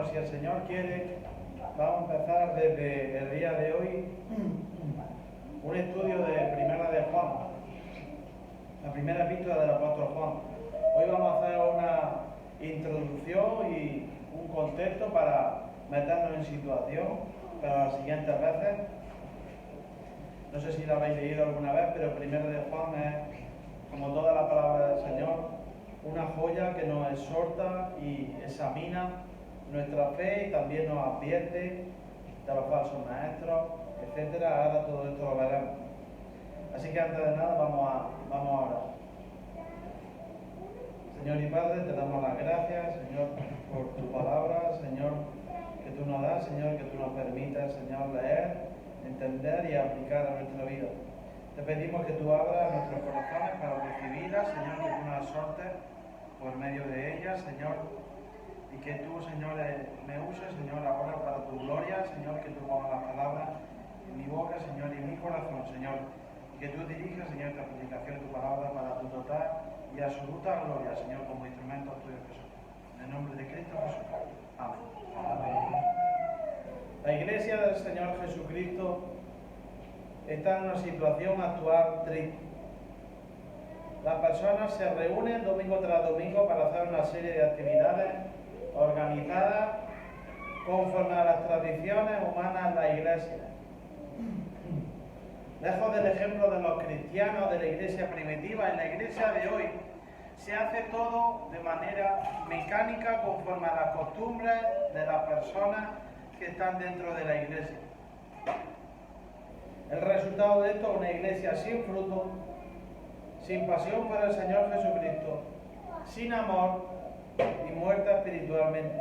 Bueno, si el Señor quiere, vamos a empezar desde el día de hoy un estudio de Primera de Juan, la primera epístola del apóstol Juan. Hoy vamos a hacer una introducción y un contexto para meternos en situación para las siguientes veces. No sé si la habéis leído alguna vez, pero Primera de Juan es, como toda la palabra del Señor, una joya que nos exhorta y examina nuestra fe y también nos advierte de los falsos maestros, etcétera. Ahora todo esto lo veremos. Así que antes de nada vamos a orar. Señor y Padre, te damos las gracias, Señor, por tu palabra, Señor, que tú nos das, Señor, que tú nos permitas, Señor, leer, entender y aplicar a nuestra vida. Te pedimos que tú abras nuestros corazones para recibirlas, Señor, que tú nos exhortes por medio de ellas, Señor, y que tú, Señor, me uses, Señor, ahora para tu gloria, Señor, que tú pongas las palabras en mi boca, Señor, y en mi corazón, Señor, y que tú dirijas, Señor, esta predicación de tu palabra para tu total y absoluta gloria, Señor, como instrumento tuyo, Jesús. En el nombre de Cristo Jesús. Amén. Amén. La Iglesia del Señor Jesucristo está en una situación actual triste. Las personas se reúnen domingo tras domingo para hacer una serie de actividades organizadas conforme a las tradiciones humanas en la Iglesia. Lejos del ejemplo de los cristianos de la Iglesia primitiva, en la Iglesia de hoy se hace todo de manera mecánica conforme a las costumbres de las personas que están dentro de la Iglesia. El resultado de esto es una Iglesia sin fruto, sin pasión por el Señor Jesucristo, sin amor y muerta espiritualmente.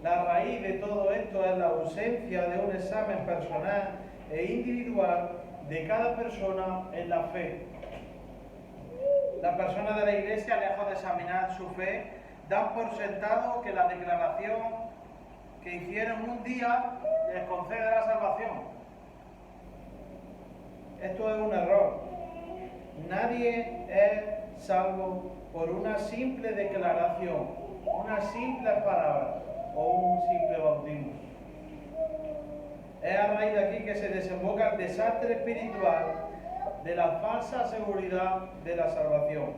La raíz de todo esto es la ausencia de un examen personal e individual de cada persona en la fe. Las personas de la Iglesia, lejos de examinar su fe, dan por sentado que la declaración que hicieron un día les concede la salvación. Esto es un error. Nadie es salvo por una simple declaración, una simple palabra o un simple bautismo. Es a raíz de aquí que se desemboca el desastre espiritual de la falsa seguridad de la salvación.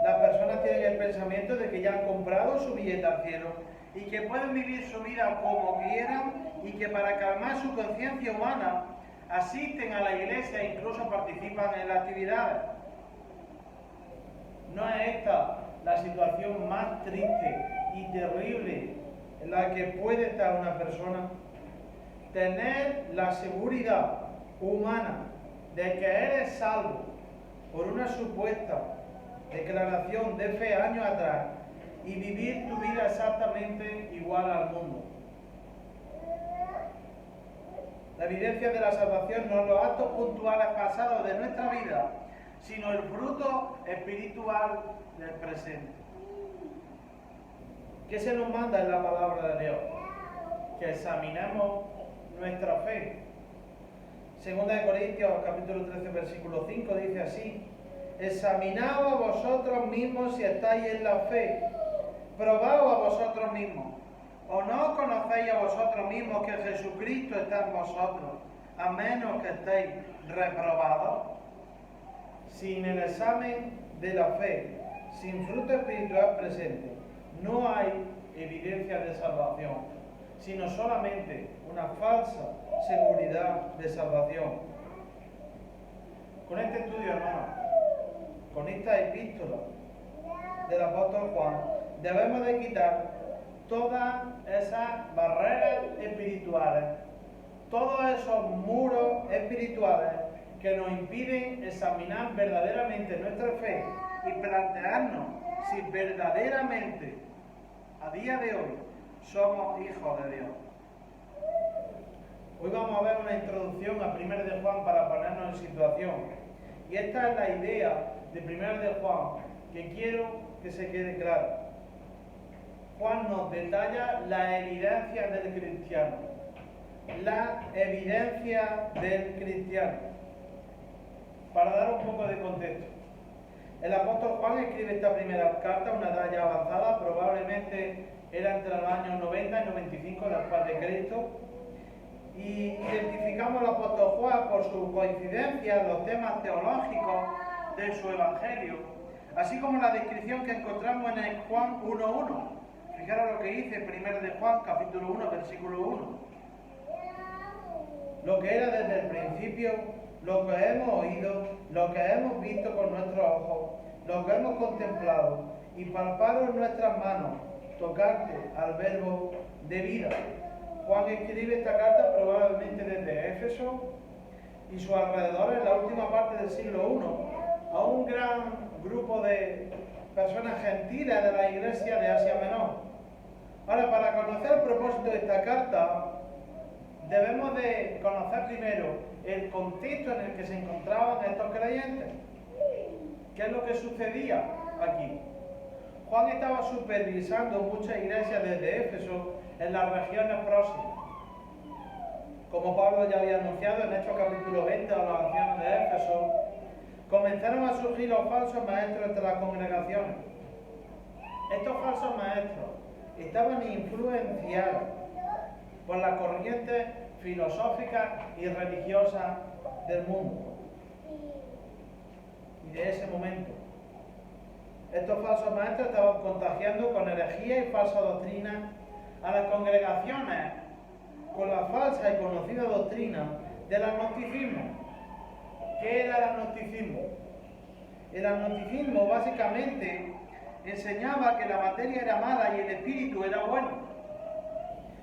Las personas tienen el pensamiento de que ya han comprado su billete al cielo y que pueden vivir su vida como quieran y que para calmar su conciencia humana asisten a la iglesia e incluso participan en las actividades. ¿No es esta la situación más triste y terrible en la que puede estar una persona? Tener la seguridad humana de que eres salvo por una supuesta declaración de fe años atrás y vivir tu vida exactamente igual al mundo. La evidencia de la salvación no es los actos puntuales pasados de nuestra vida, sino el fruto espiritual del presente. ¿Qué se nos manda en la palabra de Dios? Que examinemos nuestra fe. Segunda de Corintios, capítulo 13, versículo 5, dice así: examinaos a vosotros mismos si estáis en la fe, probaos a vosotros mismos. ¿O no conocéis a vosotros mismos que Jesucristo está en vosotros, a menos que estéis reprobados? Sin el examen de la fe, sin fruto espiritual presente, no hay evidencia de salvación, sino solamente una falsa seguridad de salvación. Con este estudio, hermanos, con esta epístola del apóstol Juan, debemos de quitar todas esas barreras espirituales, todos esos muros espirituales que nos impiden examinar verdaderamente nuestra fe y plantearnos si verdaderamente a día de hoy somos hijos de Dios. Hoy vamos a ver una introducción a 1 de Juan para ponernos en situación. Y esta es la idea de 1 de Juan que quiero que se quede claro. Juan nos detalla la evidencia del cristiano. La evidencia del cristiano. Para dar un poco de contexto. El apóstol Juan escribe esta primera carta a una edad ya avanzada, probablemente era entre los años 90 y 95 después de Cristo. Y identificamos al apóstol Juan por su coincidencia en los temas teológicos de su evangelio, así como la descripción que encontramos en el Juan 1.1. Fijaros lo que dice 1 de Juan, capítulo 1, versículo 1. Lo que era desde el principio, lo que hemos oído, lo que hemos visto con nuestros ojos, lo que hemos contemplado y palpado en nuestras manos, tocarte al verbo de vida. Juan escribe esta carta probablemente desde Éfeso y sus alrededores en la última parte del siglo I a un gran grupo de personas gentiles de la iglesia de Asia Menor. Ahora, para conocer el propósito de esta carta, debemos de conocer primero el contexto en el que se encontraban estos creyentes. ¿Qué es lo que sucedía aquí? Juan estaba supervisando muchas iglesias desde Éfeso en las regiones próximas. Como Pablo ya había anunciado en Hechos capítulo 20 a los ancianos de Éfeso, comenzaron a surgir los falsos maestros entre las congregaciones. Estos falsos maestros estaban influenciados por las corrientes filosóficas y religiosas del mundo y de ese momento. Estos falsos maestros estaban contagiando con herejía y falsa doctrina a las congregaciones con la falsa y conocida doctrina del agnosticismo. ¿Qué era el agnosticismo? El agnosticismo básicamente enseñaba que la materia era mala y el espíritu era bueno.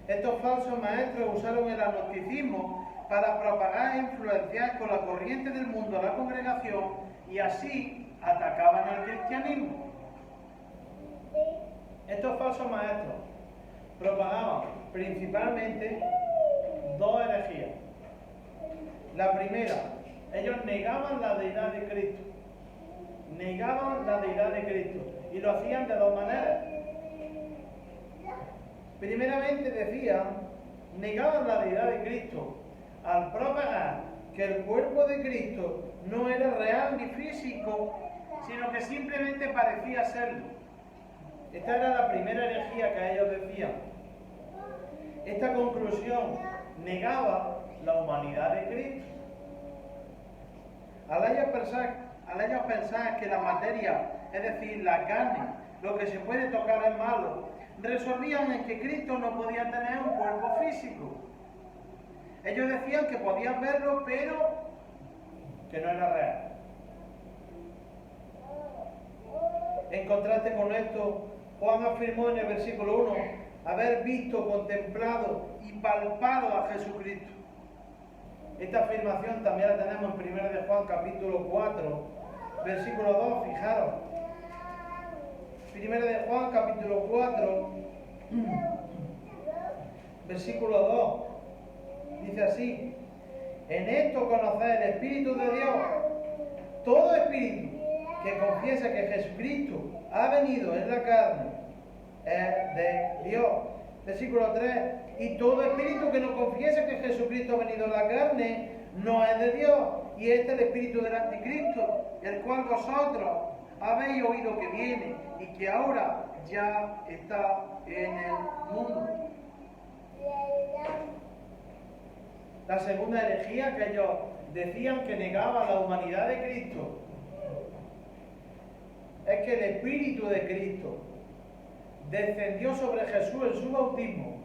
Estos falsos maestros usaron el agnosticismo para propagar e influenciar con la corriente del mundo a la congregación y así atacaban al cristianismo. Estos falsos maestros propagaban principalmente dos herejías. La primera, ellos negaban la deidad de Cristo. Negaban la deidad de Cristo y lo hacían de dos maneras. Primeramente decían, negaban la deidad de Cristo al propagar que el cuerpo de Cristo no era real ni físico, sino que simplemente parecía serlo. Esta era la primera herejía que ellos decían. Esta conclusión negaba la humanidad de Cristo. Al ellos pensar que la materia, es decir, la carne, lo que se puede tocar es malo, resolvían en que Cristo no podía tener un cuerpo físico. Ellos decían que podían verlo, pero que no era real. En contraste con esto, Juan afirmó en el versículo 1 haber visto, contemplado y palpado a Jesucristo. Esta afirmación también la tenemos en 1 de Juan capítulo 4, versículo 2, fijaros. 1 de Juan capítulo 4, versículo 2, dice así: en esto conocer el Espíritu de Dios. Todo espíritu que confiesa que Jesucristo ha venido en la carne es de Dios. Versículo 3, y todo espíritu que no confiesa que Jesucristo ha venido en la carne no es de Dios, y este es el espíritu del anticristo, el cual vosotros habéis oído que viene y que ahora ya está en el mundo. La segunda herejía que ellos decían que negaba la humanidad de Cristo es que el Espíritu de Cristo descendió sobre Jesús en su bautismo,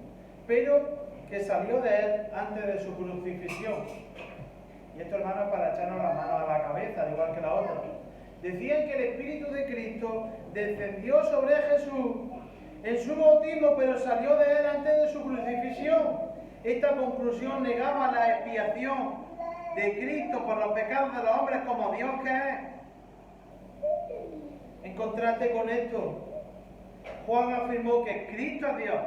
pero que salió de él antes de su crucifixión. Y esto, hermanos, para echarnos la mano a la cabeza, al igual que la otra. Decían que el Espíritu de Cristo descendió sobre Jesús en su bautismo, pero salió de él antes de su crucifixión. Esta conclusión negaba la expiación de Cristo por los pecados de los hombres como Dios que es. En contraste con esto, Juan afirmó que Cristo es Dios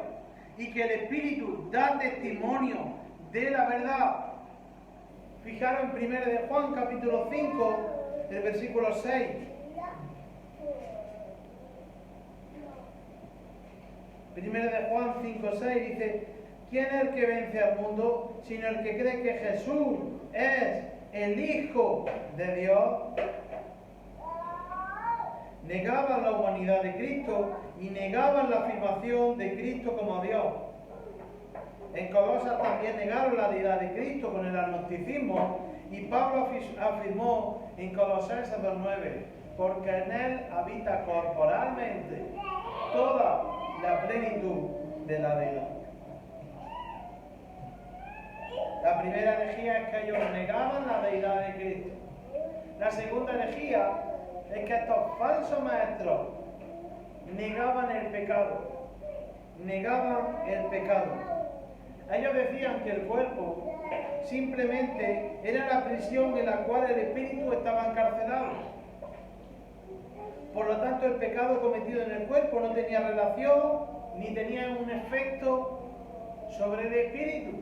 y que el Espíritu da testimonio de la verdad. Fijaros en 1 de Juan capítulo 5, el versículo 6. 1 de Juan 5, 6 dice: ¿quién es el que vence al mundo sino el que cree que Jesús es el Hijo de Dios? Negaban la humanidad de Cristo y negaban la afirmación de Cristo como Dios. En Colosas también negaron la deidad de Cristo con el agnosticismo, y Pablo afirmó en Colosenses 2:9, porque en él habita corporalmente toda la plenitud de la deidad. La primera herejía es que ellos negaban la deidad de Cristo. La segunda herejía es que estos falsos maestros negaban el pecado. Negaban el pecado. Ellos decían que el cuerpo simplemente era la prisión en la cual el espíritu estaba encarcelado. Por lo tanto, el pecado cometido en el cuerpo no tenía relación ni tenía un efecto sobre el espíritu.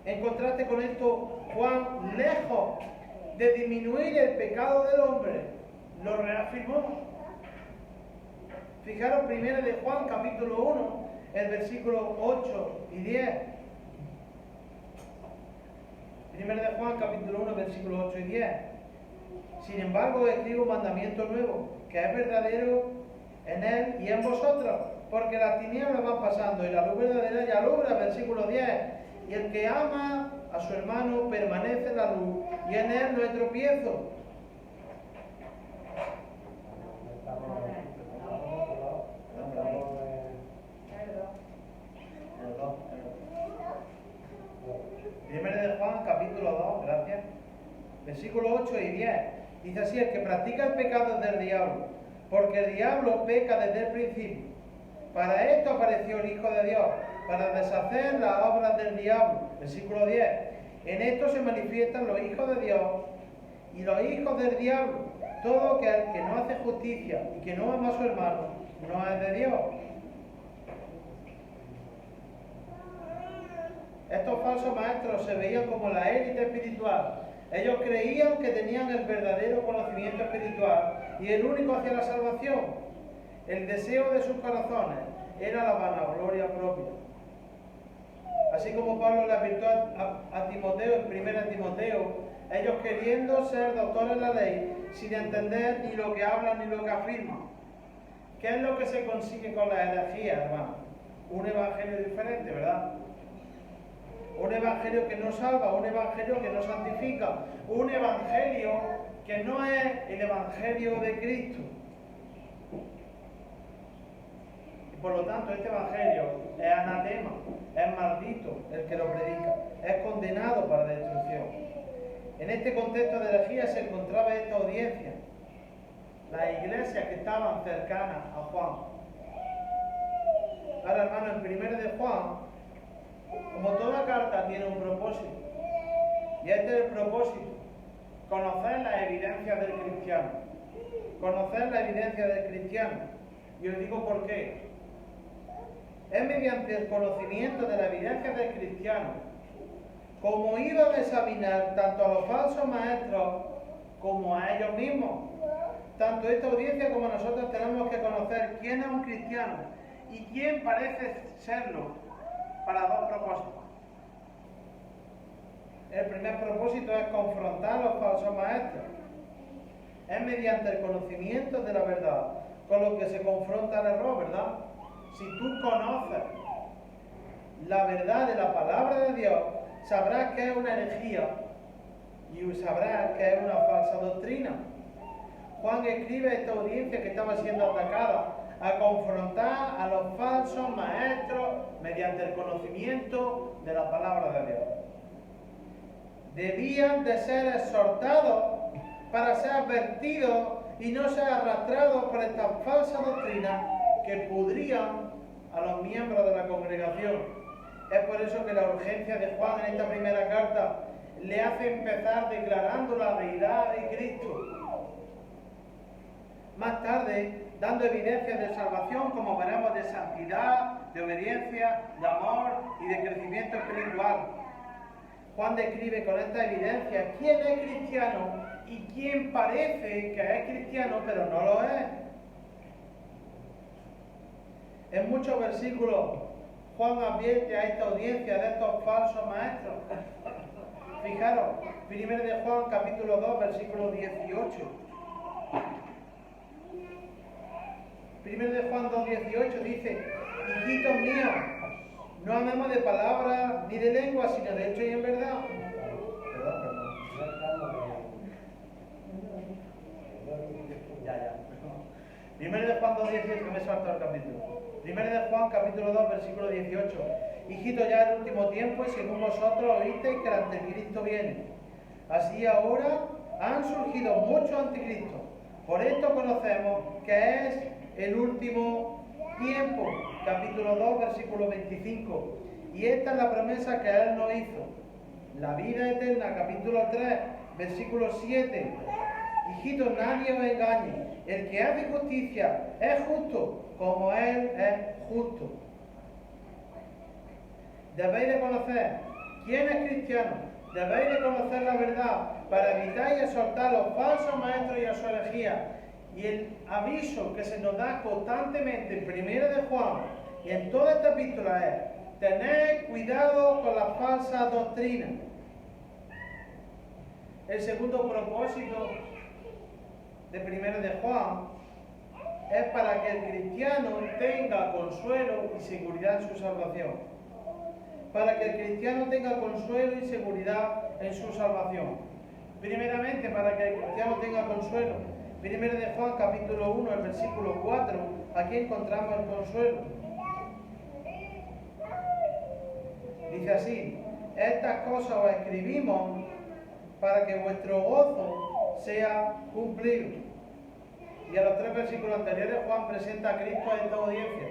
En contraste con esto, Juan, lejos de disminuir el pecado del hombre, lo reafirmó. Fijaros primero de Juan, capítulo 1, el versículo 8 y 10. Primero de Juan, capítulo 1, versículo 8 y 10. Sin embargo, escribo un mandamiento nuevo, que es verdadero en él y en vosotros, porque las tinieblas van pasando y la luz verdadera ya alumbra, versículo 10. Y el que ama a su hermano permanece en la luz, y en él no hay tropiezo. Primero de Juan, capítulo 2, gracias. Versículo 8 y 10. Dice así: el que practica el pecado es del diablo, porque el diablo peca desde el principio. Para esto apareció el Hijo de Dios, para deshacer las obras del diablo. Versículo 10. En esto se manifiestan los hijos de Dios y los hijos del diablo. Todo aquel que no hace justicia y que no ama a su hermano no es de Dios. Estos falsos maestros se veían como la élite espiritual. Ellos creían que tenían el verdadero conocimiento espiritual y el único hacia la salvación. El deseo de sus corazones era la vanagloria propia. Así como Pablo le advirtió a Timoteo, en 1 Timoteo, ellos queriendo ser doctores en la ley, sin entender ni lo que hablan ni lo que afirman. ¿Qué es lo que se consigue con la herejía, hermano? Un evangelio diferente, ¿verdad? Un evangelio que no salva, un evangelio que no santifica, un evangelio que no es el evangelio de Cristo. Y por lo tanto, este evangelio es anatema, es maldito el que lo predica, es condenado para destrucción. En este contexto de herejía se encontraba esta audiencia, las iglesias que estaban cercanas a Juan. Ahora, hermano, en 1 de Juan, como toda carta tiene un propósito, y este es el propósito: conocer las evidencias del cristiano. Conocer la evidencia del cristiano. Y os digo por qué. Es mediante el conocimiento de la evidencia del cristiano, como iban a examinar tanto a los falsos maestros como a ellos mismos. Tanto esta audiencia como nosotros tenemos que conocer quién es un cristiano y quién parece serlo, para dos propósitos. El primer propósito es confrontar a los falsos maestros. Es mediante el conocimiento de la verdad con lo que se confronta el error, ¿verdad? Si tú conoces la verdad de la palabra de Dios, sabrás que es una herejía y sabrás que es una falsa doctrina. Juan escribe a esta audiencia que estaba siendo atacada a confrontar a los falsos maestros mediante el conocimiento de la palabra de Dios. Debían de ser exhortados para ser advertidos y no ser arrastrados por estas falsas doctrinas que pudrían a los miembros de la congregación. Es por eso que la urgencia de Juan en esta primera carta le hace empezar declarando la deidad de Cristo. Más tarde, dando evidencias de salvación, como veremos, de santidad, de obediencia, de amor y de crecimiento espiritual. Juan describe con esta evidencia quién es cristiano y quién parece que es cristiano, pero no lo es. En muchos versículos, Juan advierte a esta audiencia de estos falsos maestros. Fijaros, 1 de Juan, capítulo 2, versículo 18. 1 de Juan 2:18 dice: hijitos míos, no amemos de palabra ni de lengua, sino de hecho y en verdad. Perdón. Ya. 1 de Juan 2:18, que me he saltado el capítulo. 1 de Juan, capítulo 2, versículo 18. Hijitos, ya el último tiempo, y según vosotros oísteis que el anticristo viene. Así ahora han surgido muchos anticristos. Por esto conocemos que es el último tiempo. Capítulo 2, versículo 25. Y esta es la promesa que Él nos hizo: la vida eterna. Capítulo 3, versículo 7. Hijitos, nadie os engañe. El que hace justicia es justo, como Él es justo. Debéis de conocer quién es cristiano. Debéis de conocer la verdad para evitar y exhortar a los falsos maestros y a su herejía. Y el aviso que se nos da constantemente en 1 de Juan y en toda esta epístola es: tened cuidado con las falsas doctrinas. El segundo propósito de 1 de Juan es para que el cristiano tenga consuelo y seguridad en su salvación. Para que el cristiano tenga consuelo y seguridad en su salvación. Primeramente, para que el cristiano tenga consuelo. 1 de Juan, capítulo 1, el versículo 4, aquí encontramos el consuelo. Dice así: estas cosas os escribimos para que vuestro gozo sea cumplido. Y a los 3 versículos anteriores, Juan presenta a Cristo a esta audiencia.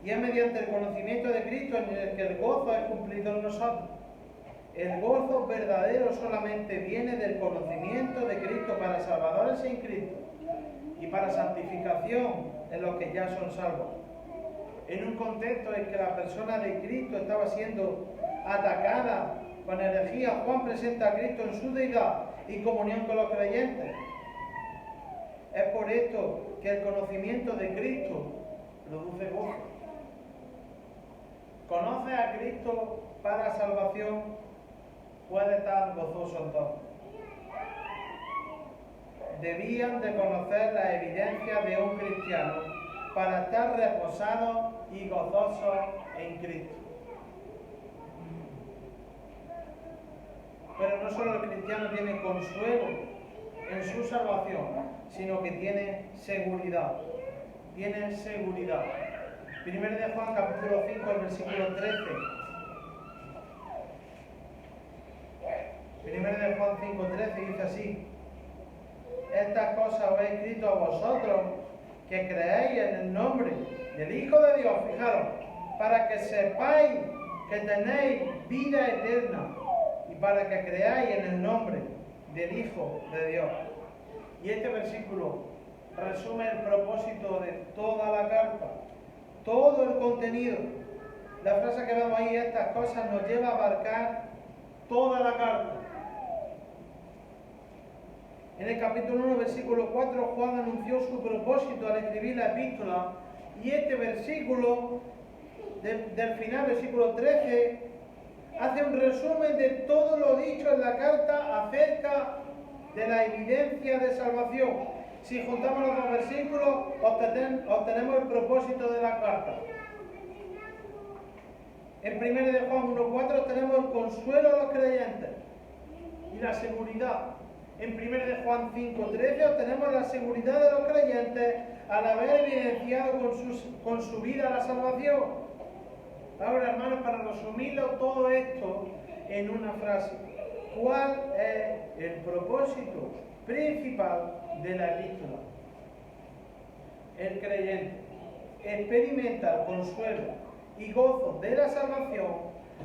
Y es mediante el conocimiento de Cristo en el que el gozo es cumplido en nosotros. El gozo verdadero solamente viene del conocimiento de Cristo para salvadores en Cristo y para santificación en los que ya son salvos. En un contexto en que la persona de Cristo estaba siendo atacada con herejía, Juan presenta a Cristo en su deidad y comunión con los creyentes. Es por esto que el conocimiento de Cristo produce gozo. ¿Conoces a Cristo para salvación? Puede estar gozoso entonces. Debían de conocer la evidencia de un cristiano para estar reposados y gozosos en Cristo. Pero no solo el cristiano tiene consuelo en su salvación, sino que tiene seguridad. Tiene seguridad. 1 de Juan, capítulo 5, el versículo 13. 1 de Juan 5:13 dice así: estas cosas os he escrito a vosotros que creéis en el nombre del Hijo de Dios, fijaros, para que sepáis que tenéis vida eterna y para que creáis en el nombre del Hijo de Dios. Y este versículo resume el propósito de toda la carta, todo el contenido. La frase que vemos ahí, estas cosas, nos lleva a abarcar toda la carta. En el capítulo 1, versículo 4, Juan anunció su propósito al escribir la epístola, y este versículo del final, versículo 13, hace un resumen de todo lo dicho en la carta acerca de la evidencia de salvación. Si juntamos los dos versículos, obtenemos el propósito de la carta. En 1 de Juan 1:4 obtenemos el consuelo a los creyentes y la seguridad. En 1 de Juan 5:13 obtenemos la seguridad de los creyentes al haber evidenciado con su vida la salvación. Ahora, hermanos, para resumirlo todo esto en una frase, ¿cuál es el propósito principal de la epístola? El creyente experimenta el consuelo y gozo de la salvación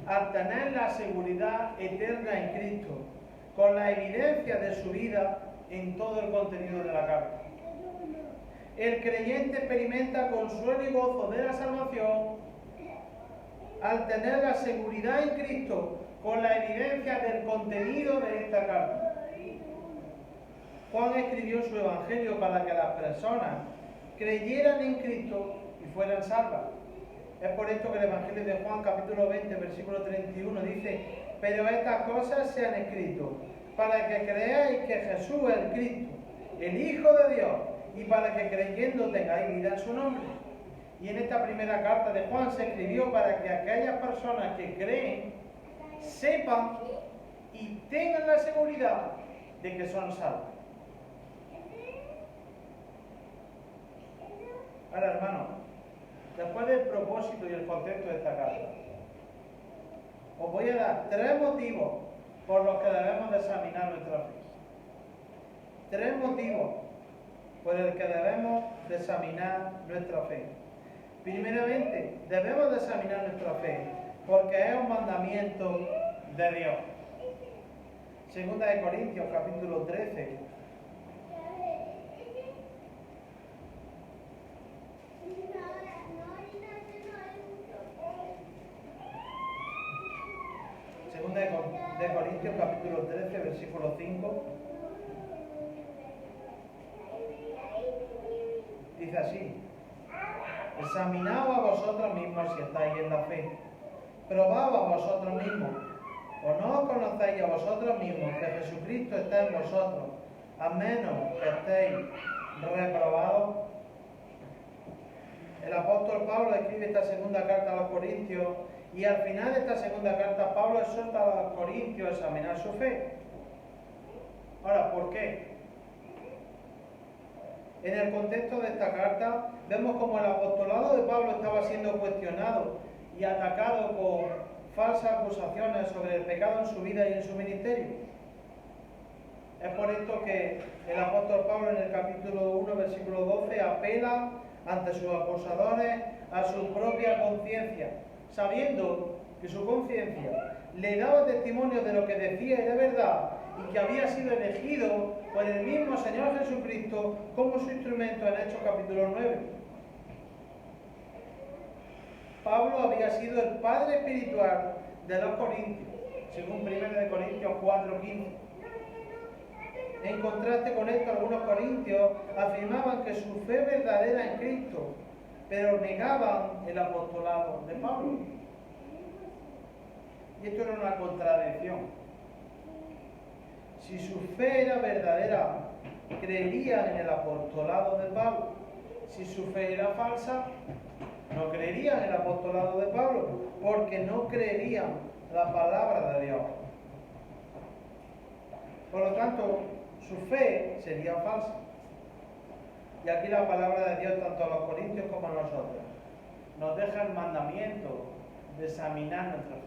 al tener la seguridad eterna en Cristo, con la evidencia de su vida en todo el contenido de la carta. El creyente experimenta consuelo y gozo de la salvación al tener la seguridad en Cristo, con la evidencia del contenido de esta carta. Juan escribió su evangelio para que las personas creyeran en Cristo y fueran salvas. Es por esto que el evangelio de Juan, capítulo 20, versículo 31, dice: pero estas cosas se han escrito para que creáis que Jesús es el Cristo, el Hijo de Dios, y para que creyendo tengáis vida en su nombre. Y en esta primera carta de Juan se escribió para que aquellas personas que creen sepan y tengan la seguridad de que son salvos. Ahora, hermanos, después del propósito y el contexto de esta carta, os voy a dar 3 motivos por los que debemos de examinar nuestra fe. 3 motivos por el que debemos de examinar nuestra fe. Primeramente, debemos de examinar nuestra fe porque es un mandamiento de Dios. Segunda de Corintios, capítulo 13. Segunda de Corintios, capítulo 13, versículo 5. Dice así: examinaos a vosotros mismos si estáis en la fe. Probaos a vosotros mismos. ¿O no os conocéis a vosotros mismos que Jesucristo está en vosotros, a menos que estéis reprobados? El apóstol Pablo escribe esta segunda carta a los Corintios y al final de esta segunda carta Pablo exhorta a los Corintios a examinar su fe. Ahora, ¿por qué? En el contexto de esta carta vemos como el apostolado de Pablo estaba siendo cuestionado y atacado con falsas acusaciones sobre el pecado en su vida y en su ministerio. Es por esto que el apóstol Pablo en el capítulo 1, versículo 12, apela ante sus acusadores a su propia conciencia, sabiendo que su conciencia le daba testimonio de lo que decía era verdad y que había sido elegido por el mismo Señor Jesucristo como su instrumento en Hechos capítulo 9. Pablo había sido el padre espiritual de los corintios, según 1 Corintios 4:15. En contraste con esto, algunos corintios afirmaban que su fe verdadera en Cristo, pero negaban el apostolado de Pablo. Y esto era una contradicción. Si su fe era verdadera, creerían en el apostolado de Pablo. Si su fe era falsa, no creerían en el apostolado de Pablo, porque no creerían la palabra de Dios. Por lo tanto, su fe sería falsa. Y aquí la palabra de Dios, tanto a los corintios como a nosotros, nos deja el mandamiento de examinar nuestra fe.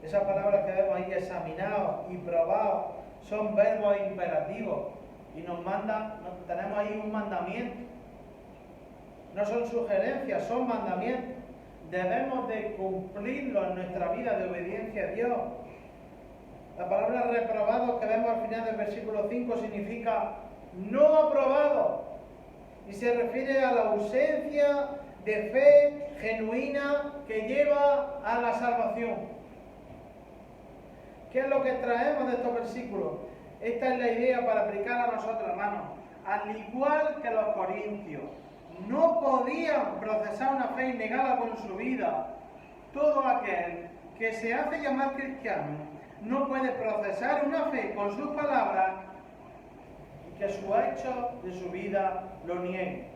Esas palabras que vemos ahí, examinados y probados, son verbos imperativos y nos mandan, tenemos ahí un mandamiento. No son sugerencias, son mandamientos. Debemos de cumplirlo en nuestra vida de obediencia a Dios. La palabra reprobado que vemos al final del versículo 5 significa no aprobado y se refiere a la ausencia de fe genuina que lleva a la salvación. ¿Qué es lo que traemos de estos versículos? Esta es la idea para aplicar a nosotros, hermanos. Al igual que los corintios no podían procesar una fe innegada con su vida, todo aquel que se hace llamar cristiano no puede procesar una fe con sus palabras y que su hecho de su vida lo niegue.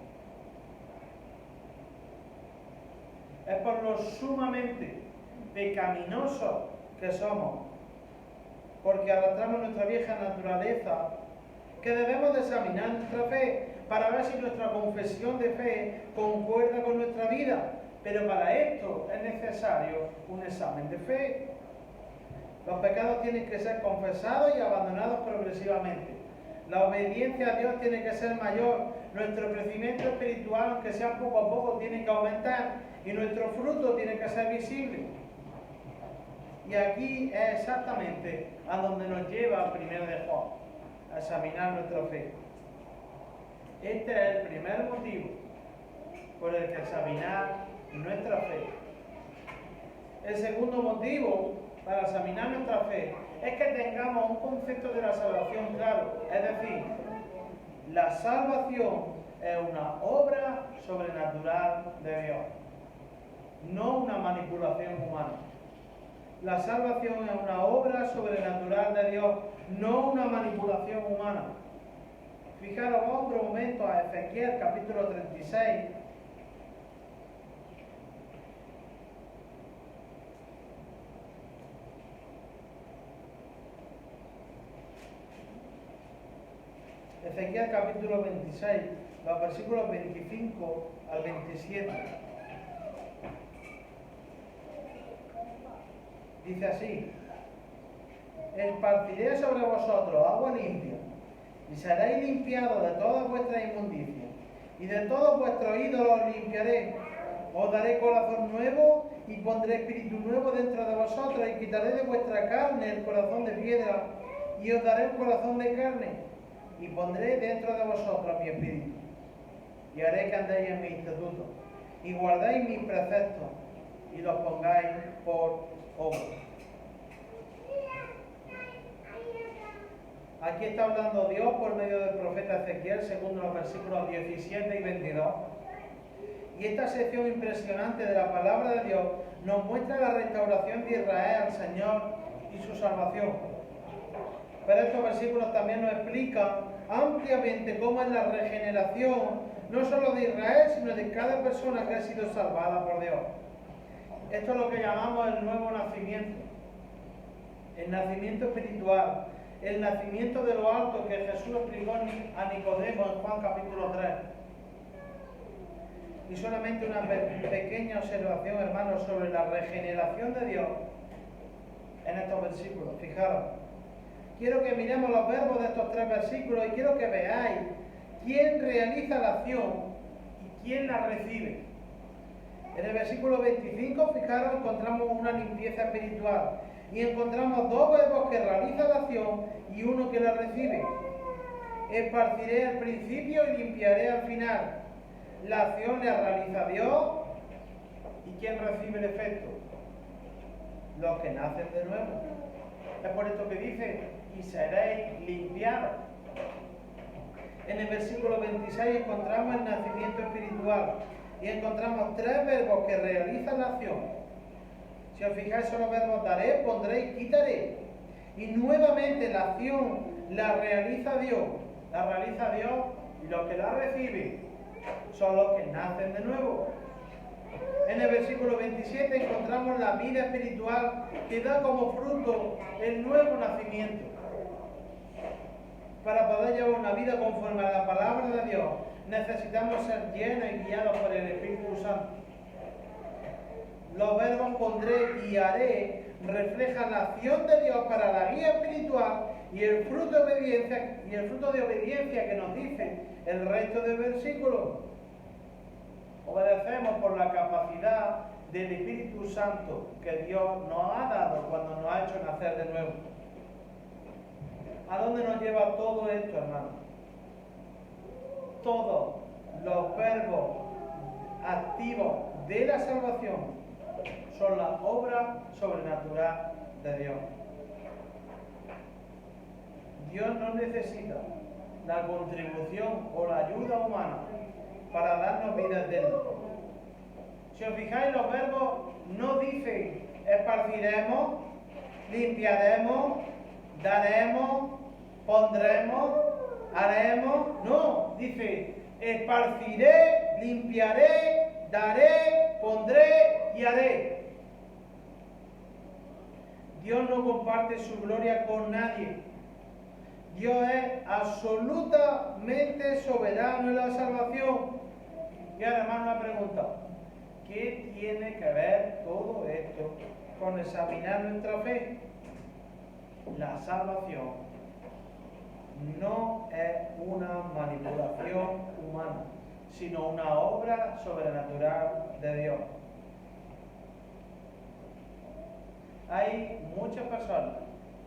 Es por lo sumamente pecaminosos que somos, porque arrastramos nuestra vieja naturaleza, que debemos de examinar nuestra fe para ver si nuestra confesión de fe concuerda con nuestra vida. Pero para esto es necesario un examen de fe. Los pecados tienen que ser confesados y abandonados progresivamente. La obediencia a Dios tiene que ser mayor. Nuestro crecimiento espiritual, aunque sea poco a poco, tiene que aumentar. Y nuestro fruto tiene que ser visible. Y aquí es exactamente a donde nos lleva el primero de Juan, a examinar nuestra fe. Este es el primer motivo por el que examinar nuestra fe. El segundo motivo para examinar nuestra fe es que tengamos un concepto de la salvación claro. Es decir, la salvación es una obra sobrenatural de Dios, no una manipulación humana. La salvación es una obra sobrenatural de Dios, no una manipulación humana. Fijaros, vamos por un momento a Ezequiel capítulo 36. Ezequiel capítulo 26, los versículos 25 al 27. Dice así: esparciré sobre vosotros agua limpia, y seréis limpiados de todas vuestras inmundicias, y de todos vuestros ídolos os limpiaré. Os daré corazón nuevo, y pondré espíritu nuevo dentro de vosotros, y quitaré de vuestra carne el corazón de piedra, y os daré un corazón de carne, y pondré dentro de vosotros mi espíritu, y haré que andéis en mis estatutos, y guardéis mis preceptos, y los pongáis por obra. Aquí está hablando Dios por medio del profeta Ezequiel, según los versículos 17 y 22. Y esta sección impresionante de la palabra de Dios nos muestra la restauración de Israel al Señor y su salvación. Pero estos versículos también nos explican ampliamente cómo es la regeneración, no solo de Israel, sino de cada persona que ha sido salvada por Dios. Esto es lo que llamamos el nuevo nacimiento, el nacimiento espiritual, el nacimiento de lo alto que Jesús explicó a Nicodemo en Juan capítulo 3. Y solamente una pequeña observación, hermanos, sobre la regeneración de Dios en estos versículos. Fijaros, quiero que miremos los verbos de estos 3 versículos y quiero que veáis quién realiza la acción y quién la recibe. En el versículo 25, fijaros, encontramos una limpieza espiritual y encontramos 2 verbos que realizan la acción y uno que la recibe. Esparciré al principio y limpiaré al final. La acción la realiza Dios, y ¿quién recibe el efecto? Los que nacen de nuevo. Es por esto que dice: y seréis limpiados. En el versículo 26 encontramos el nacimiento espiritual y encontramos 3 verbos que realizan la acción. Si os fijáis, son los verbos daré, pondré y quitaré. Y nuevamente la acción la realiza Dios. La realiza Dios, y los que la reciben son los que nacen de nuevo. En el versículo 27 encontramos la vida espiritual que da como fruto el nuevo nacimiento. Para poder llevar una vida conforme a la palabra de Dios, necesitamos ser llenos y guiados por el Espíritu Santo. Los verbos pondré y haré reflejan la acción de Dios para la guía espiritual y el fruto de obediencia que nos dice el resto del versículo. Obedecemos por la capacidad del Espíritu Santo que Dios nos ha dado cuando nos ha hecho nacer de nuevo. ¿A dónde nos lleva todo esto, hermano? Todos los verbos activos de la salvación son la obra sobrenatural de Dios. Dios no necesita la contribución o la ayuda humana para darnos vida eterna. Si os fijáis, los verbos no dicen esparciremos, limpiaremos, daremos, pondremos, haremos. No, dice esparciré, limpiaré, daré, pondré y haré. Dios no comparte su gloria con nadie. Dios es absolutamente soberano en la salvación. Y además una pregunta: ¿qué tiene que ver todo esto con examinar nuestra fe? La salvación no es una manipulación humana, sino una obra sobrenatural de Dios. Hay muchas personas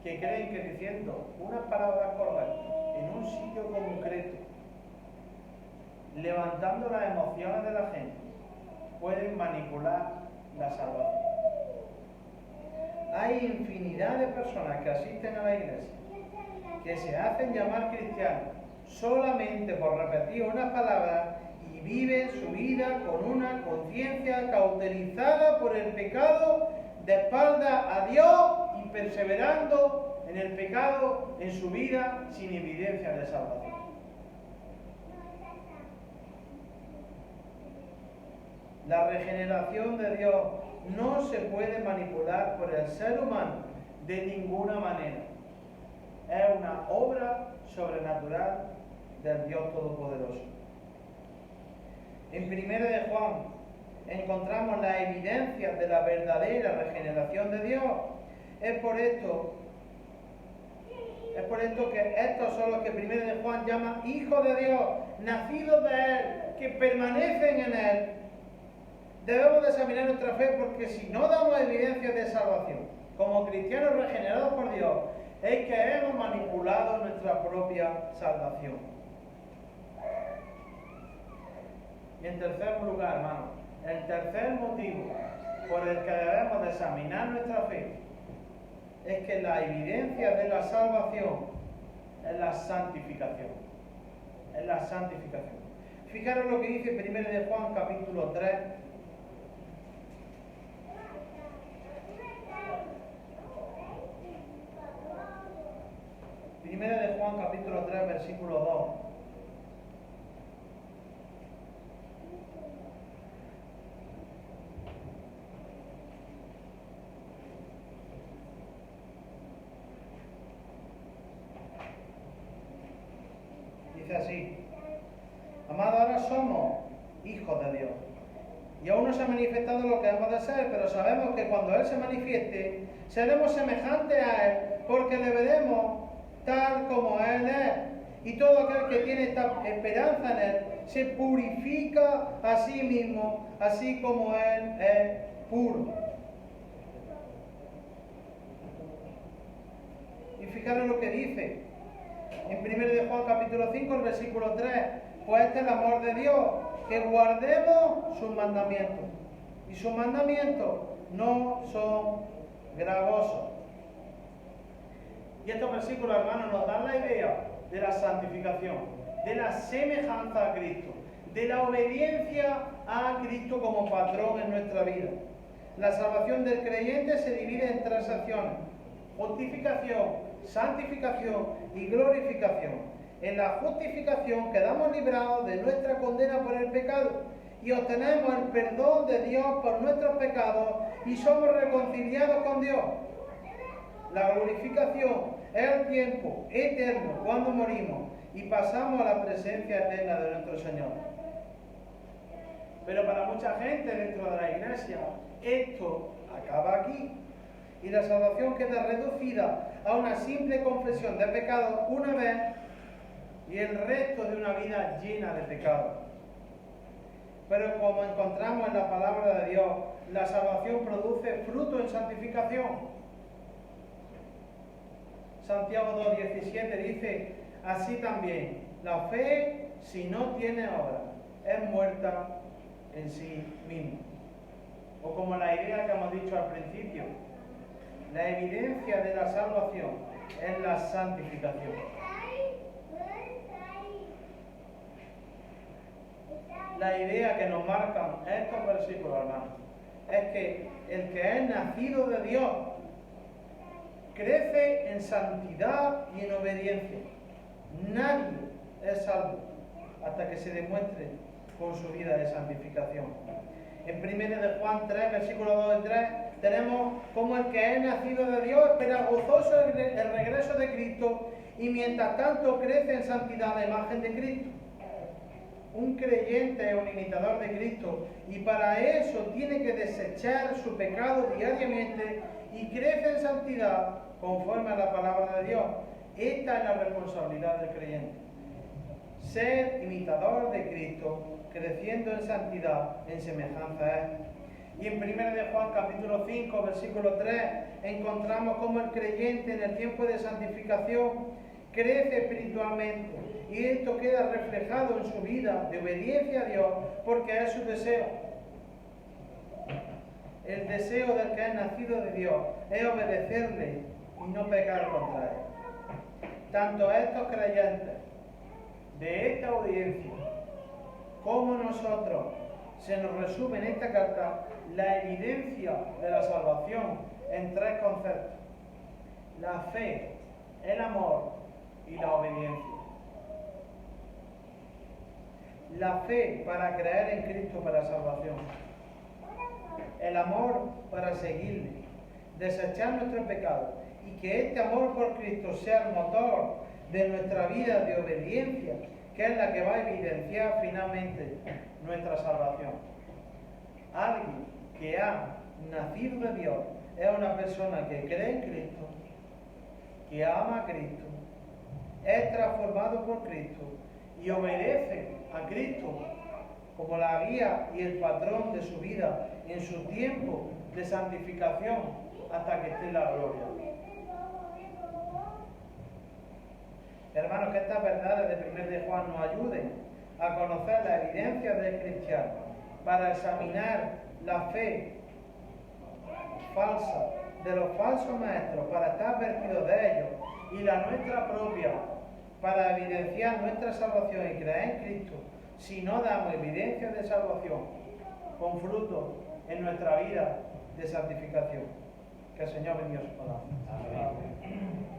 que creen que diciendo unas palabras correctas en un sitio concreto, levantando las emociones de la gente, pueden manipular la salvación. Hay infinidad de personas que asisten a la iglesia, que se hacen llamar cristianos solamente por repetir unas palabras y viven su vida con una conciencia cauterizada por el pecado de espaldas a Dios y perseverando en el pecado en su vida sin evidencia de salvación. La regeneración de Dios no se puede manipular por el ser humano de ninguna manera. Es una obra sobrenatural del Dios Todopoderoso. En 1 de Juan encontramos las evidencias de la verdadera regeneración de Dios. Es por esto que estos son los que 1 de Juan llama hijos de Dios, nacidos de Él, que permanecen en Él. Debemos de examinar nuestra fe, porque si no damos evidencias de salvación como cristianos regenerados por Dios, es que hemos manipulado nuestra propia salvación. Y en tercer lugar, hermano, el tercer motivo por el que debemos de examinar nuestra fe es que la evidencia de la salvación es la santificación. Es la santificación. Fijaros lo que dice 1 de Juan capítulo 3. Primera de Juan capítulo 3 versículo 2. Dice así: amados, ahora somos hijos de Dios, y aún no se ha manifestado lo que hemos de ser, pero sabemos que cuando Él se manifieste, seremos semejantes a Él, porque le veremos tal como Él es. Y todo aquel que tiene esta esperanza en Él se purifica a sí mismo, así como Él es puro. Y fijaros lo que dice en 1 de Juan capítulo 5, el versículo 3. Pues este es el amor de Dios, que guardemos sus mandamientos. Y sus mandamientos no son gravosos. Y estos versículos, hermanos, nos dan la idea de la santificación, de la semejanza a Cristo, de la obediencia a Cristo como patrón en nuestra vida. La salvación del creyente se divide en tres secciones: justificación, santificación y glorificación. En la justificación quedamos librados de nuestra condena por el pecado y obtenemos el perdón de Dios por nuestros pecados y somos reconciliados con Dios. La glorificación es el tiempo eterno cuando morimos y pasamos a la presencia eterna de nuestro Señor. Pero para mucha gente dentro de la iglesia, esto acaba aquí. Y la salvación queda reducida a una simple confesión de pecado una vez y el resto de una vida llena de pecado. Pero como encontramos en la palabra de Dios, la salvación produce fruto en santificación. Santiago 2:17 dice: así también, la fe, si no tiene obra, es muerta en sí misma. O como la idea que hemos dicho al principio, la evidencia de la salvación es la santificación. La idea que nos marcan estos versículos, hermanos, es que el que es nacido de Dios crece en santidad y en obediencia. Nadie es salvo hasta que se demuestre con su vida de santificación. En 1 de Juan 3, versículos 2 y 3, tenemos como el que es nacido de Dios espera gozoso el regreso de Cristo y mientras tanto crece en santidad a la imagen de Cristo. Un creyente es un imitador de Cristo y para eso tiene que desechar su pecado diariamente y crece en santidad conforme a la palabra de Dios. Esta es la responsabilidad del creyente: ser imitador de Cristo, creciendo en santidad, en semejanza a Él. Y en 1 de Juan capítulo 5, versículo 3, encontramos cómo el creyente en el tiempo de santificación crece espiritualmente, y esto queda reflejado en su vida de obediencia a Dios, porque es su deseo. El deseo del que es nacido de Dios es obedecerle y no pecar contra Él. Tanto estos creyentes de esta audiencia como nosotros se nos resume en esta carta la evidencia de la salvación en tres conceptos: la fe, el amor y la obediencia. La fe para creer en Cristo para salvación. El amor para seguirle, desechar nuestros pecados y que este amor por Cristo sea el motor de nuestra vida de obediencia, que es la que va a evidenciar finalmente nuestra salvación. Alguien que ha nacido de Dios es una persona que cree en Cristo, que ama a Cristo, es transformado por Cristo y obedece a Cristo como la guía y el patrón de su vida en su tiempo de santificación hasta que esté en la gloria. Hermanos, que estas verdades de 1 de Juan nos ayuden a conocer la evidencia del cristiano, para examinar la fe falsa de los falsos maestros, para estar advertidos de ellos, y la nuestra propia, para evidenciar nuestra salvación y creer en Cristo. Si no damos evidencia de salvación con fruto en nuestra vida de santificación. Que el Señor bendiga su palabra. Amén.